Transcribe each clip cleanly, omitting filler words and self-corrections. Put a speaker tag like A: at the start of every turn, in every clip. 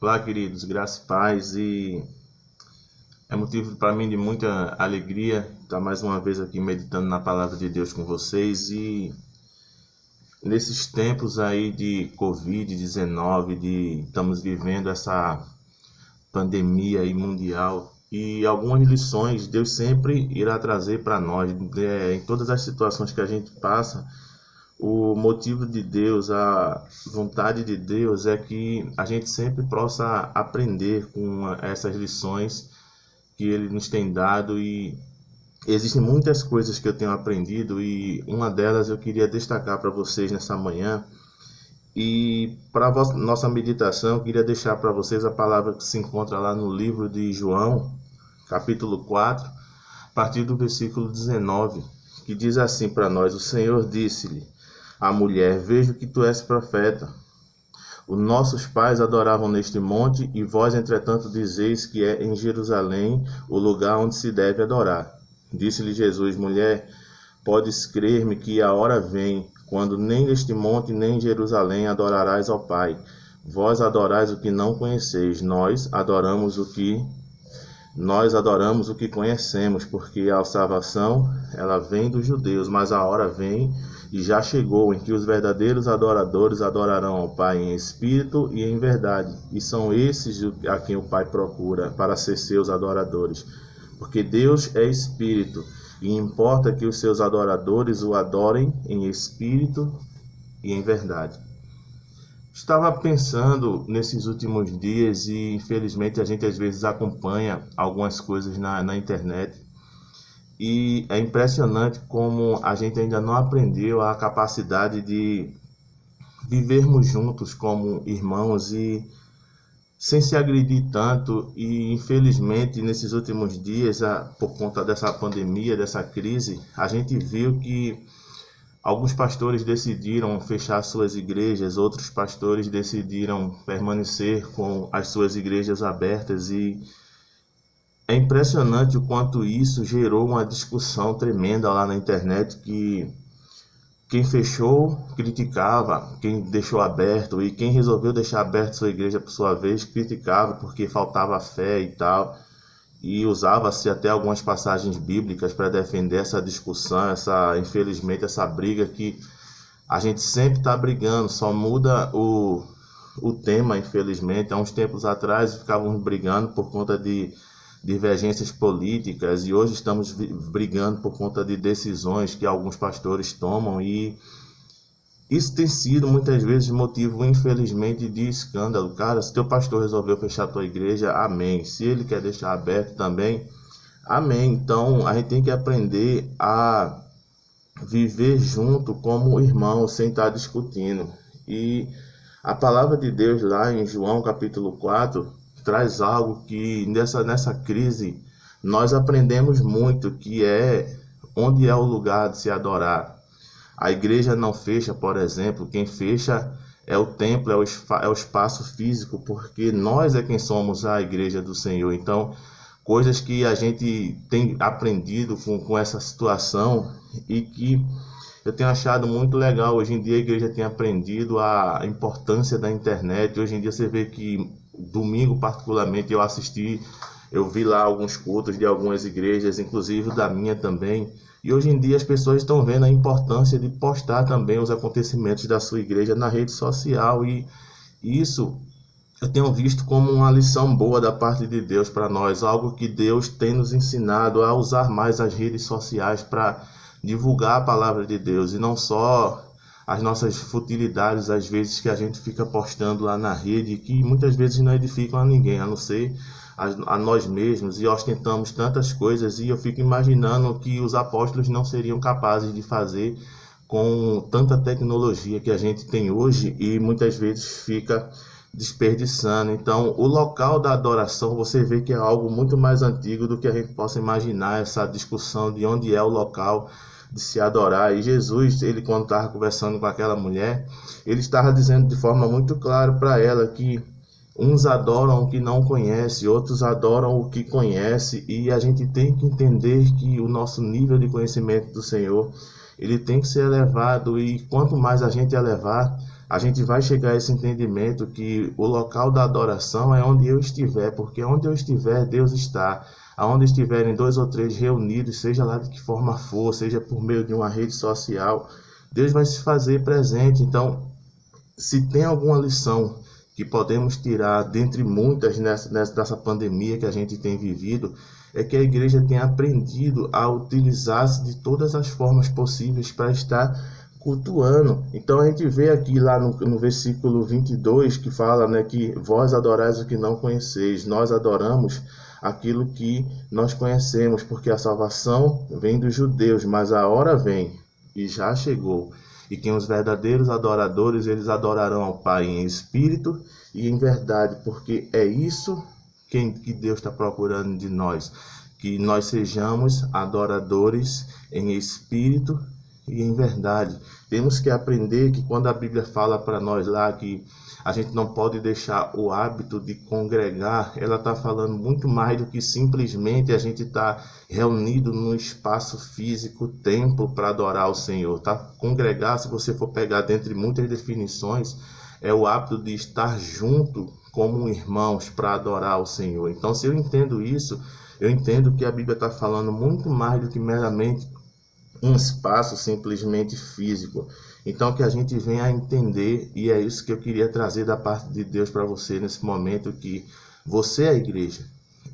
A: Olá, queridos, graça e paz. E é motivo para mim de muita alegria estar mais uma vez aqui meditando na palavra de Deus com vocês. E nesses tempos aí de Covid-19, estamos vivendo essa pandemia aí mundial, e algumas lições Deus sempre irá trazer para nós, em todas as situações que a gente passa. O motivo de Deus, a vontade de Deus é que a gente sempre possa aprender com essas lições que Ele nos tem dado. E existem muitas coisas que eu tenho aprendido, e uma delas eu queria destacar para vocês nessa manhã. E para nossa meditação, eu queria deixar para vocês a palavra que se encontra lá no livro de João, capítulo 4, a partir do versículo 19, que diz assim para nós: O Senhor disse-lhe à mulher: Vejo que tu és profeta. Os nossos pais adoravam neste monte, e vós, entretanto, dizeis que é em Jerusalém o lugar onde se deve adorar. Disse-lhe Jesus: Mulher, podes crer-me que a hora vem, quando nem neste monte nem em Jerusalém adorarás ao Pai. Vós adorais o que não conheceis, nós adoramos o que conhecemos, porque a salvação ela vem dos judeus, mas a hora vem e já chegou em que os verdadeiros adoradores adorarão ao Pai em espírito e em verdade, e são esses a quem o Pai procura para ser seus adoradores, porque Deus é espírito, e importa que os seus adoradores o adorem em espírito e em verdade. Estava pensando nesses últimos dias, e infelizmente a gente às vezes acompanha algumas coisas na internet, e é impressionante como a gente ainda não aprendeu a capacidade de vivermos juntos como irmãos e sem se agredir tanto. E infelizmente nesses últimos dias, por conta dessa pandemia, dessa crise, a gente viu que alguns pastores decidiram fechar suas igrejas, outros pastores decidiram permanecer com as suas igrejas abertas, e é impressionante o quanto isso gerou uma discussão tremenda lá na internet, que quem fechou criticava, quem deixou aberto, e quem resolveu deixar aberto sua igreja por sua vez criticava porque faltava fé e tal. E usava-se até algumas passagens bíblicas para defender essa discussão, infelizmente essa briga que a gente sempre está brigando, só muda o tema, infelizmente. Há uns tempos atrás ficávamos brigando por conta de divergências políticas, e hoje estamos brigando por conta de decisões que alguns pastores tomam, e isso tem sido muitas vezes motivo, infelizmente, de escândalo. Cara, se teu pastor resolveu fechar tua igreja, amém. Se ele quer deixar aberto também, amém. Então a gente tem que aprender a viver junto como irmão, sem estar discutindo. E a palavra de Deus lá em João capítulo 4 traz algo que nessa crise nós aprendemos muito, que é onde é o lugar de se adorar. A igreja não fecha, por exemplo, quem fecha é o templo, é o espaço físico, porque nós é quem somos a igreja do Senhor. Então, coisas que a gente tem aprendido com essa situação, e que eu tenho achado muito legal. Hoje em dia a igreja tem aprendido a importância da internet. Hoje em dia você vê que domingo particularmente eu vi lá alguns cultos de algumas igrejas, inclusive da minha também. E hoje em dia as pessoas estão vendo a importância de postar também os acontecimentos da sua igreja na rede social, e isso eu tenho visto como uma lição boa da parte de Deus para nós, algo que Deus tem nos ensinado a usar mais as redes sociais para divulgar a palavra de Deus, e não só as nossas futilidades, às vezes, que a gente fica postando lá na rede, que muitas vezes não edificam a ninguém, a não ser a nós mesmos, e ostentamos tantas coisas. E eu fico imaginando que os apóstolos não seriam capazes de fazer com tanta tecnologia que a gente tem hoje, e muitas vezes fica desperdiçando. Então, o local da adoração, você vê que é algo muito mais antigo do que a gente possa imaginar, essa discussão de onde é o local de se adorar. E Jesus, ele quando estava conversando com aquela mulher, ele estava dizendo de forma muito clara para ela que uns adoram o que não conhece, outros adoram o que conhece, e a gente tem que entender que o nosso nível de conhecimento do Senhor, ele tem que ser elevado, e quanto mais a gente elevar, a gente vai chegar a esse entendimento que o local da adoração é onde eu estiver, porque onde eu estiver, Deus está. Aonde estiverem 2 ou 3 reunidos, seja lá de que forma for, seja por meio de uma rede social, Deus vai se fazer presente. Então, se tem alguma lição que podemos tirar dentre muitas nessa pandemia que a gente tem vivido, é que a igreja tem aprendido a utilizar-se de todas as formas possíveis para estar cultuando. Então a gente vê aqui lá no versículo 22 que fala, né, que vós adorais o que não conheceis, nós adoramos aquilo que nós conhecemos, porque a salvação vem dos judeus, mas a hora vem e já chegou, e que os verdadeiros adoradores, eles adorarão ao Pai em espírito e em verdade, porque é isso que Deus está procurando de nós, que nós sejamos adoradores em espírito e em verdade. Temos que aprender que quando a Bíblia fala para nós lá que a gente não pode deixar o hábito de congregar, ela está falando muito mais do que simplesmente a gente estar reunido num espaço físico, templo, para adorar o Senhor. Tá? Congregar, se você for pegar dentre muitas definições, é o hábito de estar junto como irmãos para adorar o Senhor. Então, se eu entendo isso, eu entendo que a Bíblia está falando muito mais do que meramente um espaço simplesmente físico. Então que a gente venha a entender, e é isso que eu queria trazer da parte de Deus para você nesse momento, que você é a igreja.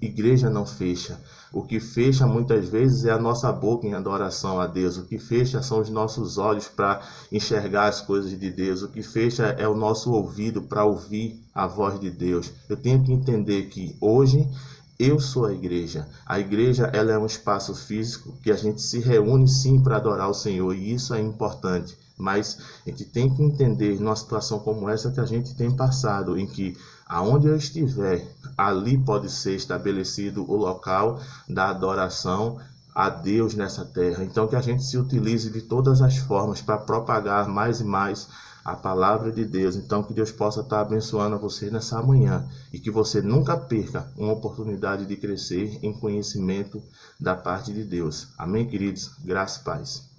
A: Igreja não fecha. O que fecha muitas vezes é a nossa boca em adoração a Deus. O que fecha são os nossos olhos para enxergar as coisas de Deus. O que fecha é o nosso ouvido para ouvir a voz de Deus. Eu tenho que entender que hoje eu sou a igreja. A igreja, ela é um espaço físico que a gente se reúne sim para adorar o Senhor, e isso é importante. Mas a gente tem que entender, numa situação como essa que a gente tem passado, em que aonde eu estiver, ali pode ser estabelecido o local da adoração a Deus nessa terra. Então que a gente se utilize de todas as formas para propagar mais e mais a palavra de Deus. Então que Deus possa estar abençoando você nessa manhã e que você nunca perca uma oportunidade de crescer em conhecimento da parte de Deus. Amém, queridos? Graça e paz.